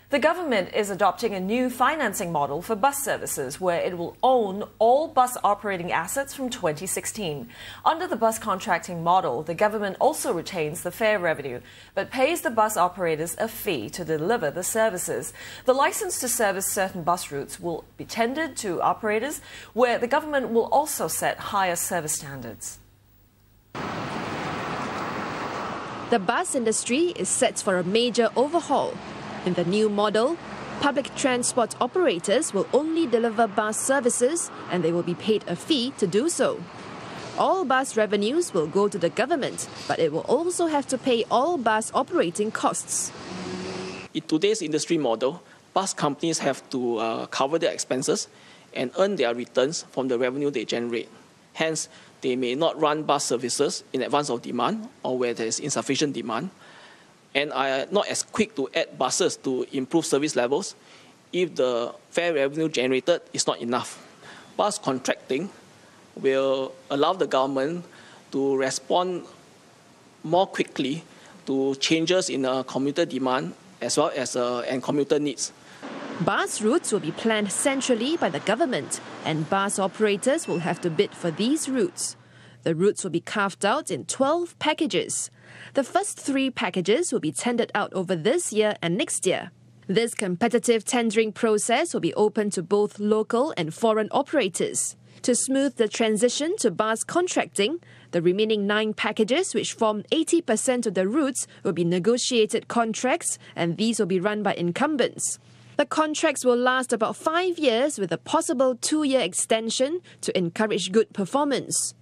The government is adopting a new financing model for bus services where it will own all bus operating assets from 2016. Under the bus contracting model, the government also retains the fare revenue but pays the bus operators a fee to deliver the services. The license to service certain bus routes will be tendered to operators where the government will also set higher service standards. The bus industry is set for a major overhaul. In the new model, public transport operators will only deliver bus services and they will be paid a fee to do so. All bus revenues will go to the government, but it will also have to pay all bus operating costs. In today's industry model, bus companies have to cover their expenses and earn their returns from the revenue they generate. Hence, they may not run bus services in advance of demand or where there is insufficient demand, and are not as quick to add buses to improve service levels if the fare revenue generated is not enough. Bus contracting will allow the government to respond more quickly to changes in commuter demand as well as and commuter needs. Bus routes will be planned centrally by the government, and bus operators will have to bid for these routes. The routes will be carved out in 12 packages. The first 3 packages will be tendered out over this year and next year. This competitive tendering process will be open to both local and foreign operators. To smooth the transition to bus contracting, the remaining 9 packages, which form 80% of the routes, will be negotiated contracts, and these will be run by incumbents. The contracts will last about 5 years with a possible 2-year extension to encourage good performance.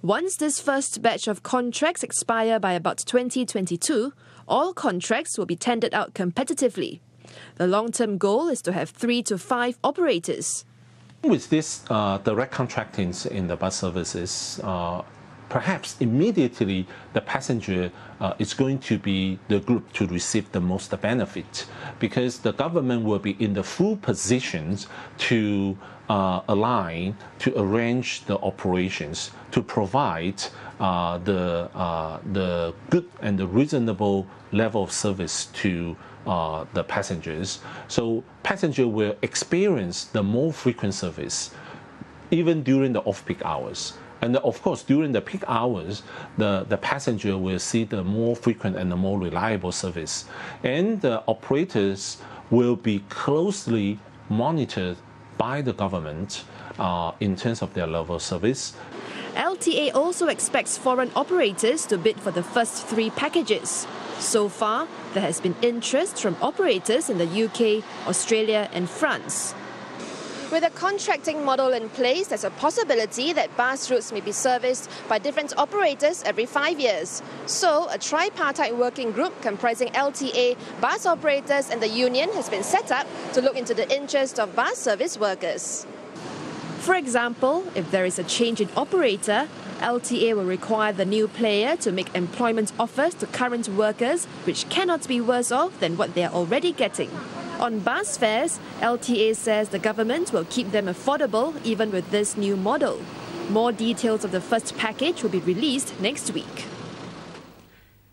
Once this first batch of contracts expire by about 2022, all contracts will be tendered out competitively. The long-term goal is to have 3 to 5 operators. With this direct contracting in the bus services, perhaps immediately the passenger is going to be the group to receive the most benefit, because the government will be in the full positions to align, to arrange the operations, to provide the good and the reasonable level of service to the passengers. So passengers will experience the more frequent service even during the off-peak hours. And of course, during the peak hours, the passenger will see the more frequent and the more reliable service. And the operators will be closely monitored by the government in terms of their level of service. LTA also expects foreign operators to bid for the first 3 packages. So far, there has been interest from operators in the UK, Australia and France. With a contracting model in place, there's a possibility that bus routes may be serviced by different operators every 5 years. So, a tripartite working group comprising LTA, bus operators and the union has been set up to look into the interest of bus service workers. For example, if there is a change in operator, LTA will require the new player to make employment offers to current workers, which cannot be worse off than what they are already getting. On bus fares, LTA says the government will keep them affordable even with this new model. More details of the first package will be released next week.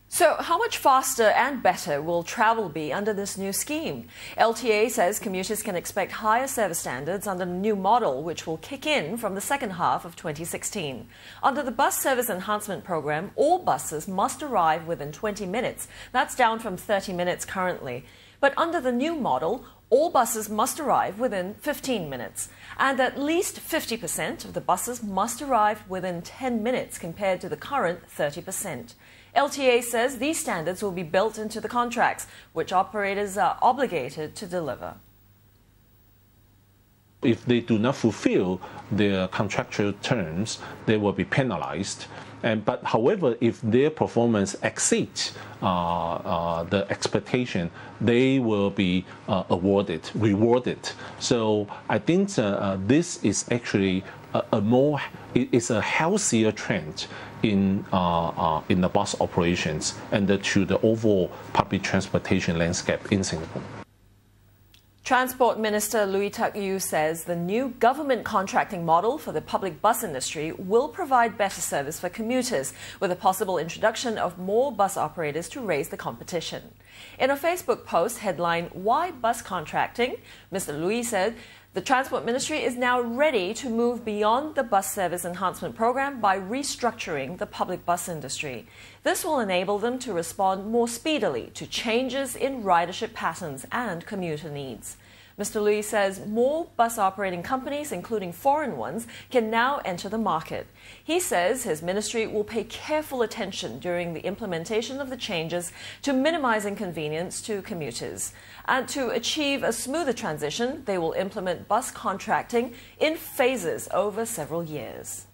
So, how much faster and better will travel be under this new scheme? LTA says commuters can expect higher service standards under the new model, which will kick in from the second half of 2016. Under the Bus Service Enhancement Program, all buses must arrive within 20 minutes. That's down from 30 minutes currently. But under the new model, all buses must arrive within 15 minutes. And at least 50% of the buses must arrive within 10 minutes compared to the current 30%. LTA says these standards will be built into the contracts, which operators are obligated to deliver. If they do not fulfill their contractual terms, they will be penalized. But however, if their performance exceeds the expectation, they will be rewarded. So I think this is actually it's a healthier trend in the bus operations and to the overall public transportation landscape in Singapore. Transport Minister Lui Tuck Yew says the new government contracting model for the public bus industry will provide better service for commuters, with a possible introduction of more bus operators to raise the competition. In a Facebook post headlined "Why Bus Contracting?", Mr. Lui said the Transport Ministry is now ready to move beyond the bus service enhancement program by restructuring the public bus industry. This will enable them to respond more speedily to changes in ridership patterns and commuter needs. Mr. Lui says more bus operating companies, including foreign ones, can now enter the market. He says his ministry will pay careful attention during the implementation of the changes to minimize inconvenience to commuters. And to achieve a smoother transition, they will implement bus contracting in phases over several years.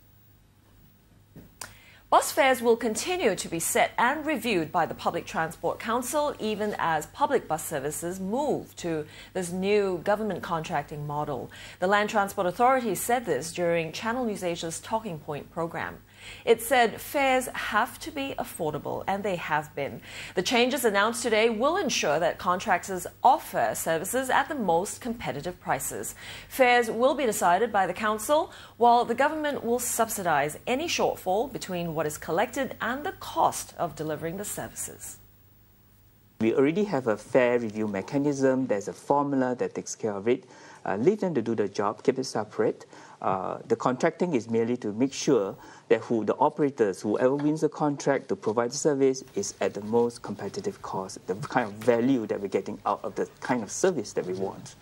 Bus fares will continue to be set and reviewed by the Public Transport Council even as public bus services move to this new government contracting model. The Land Transport Authority said this during Channel News Asia's Talking Point program. It said fares have to be affordable, and they have been. The changes announced today will ensure that contractors offer services at the most competitive prices. Fares will be decided by the council, while the government will subsidize any shortfall between what is collected and the cost of delivering the services. We already have a fare review mechanism. There's a formula that takes care of it. Leave them to do the job, keep it separate. The contracting is merely to make sure that the operators, whoever wins the contract to provide the service, is at the most competitive cost, the kind of value that we're getting out of the kind of service that we want.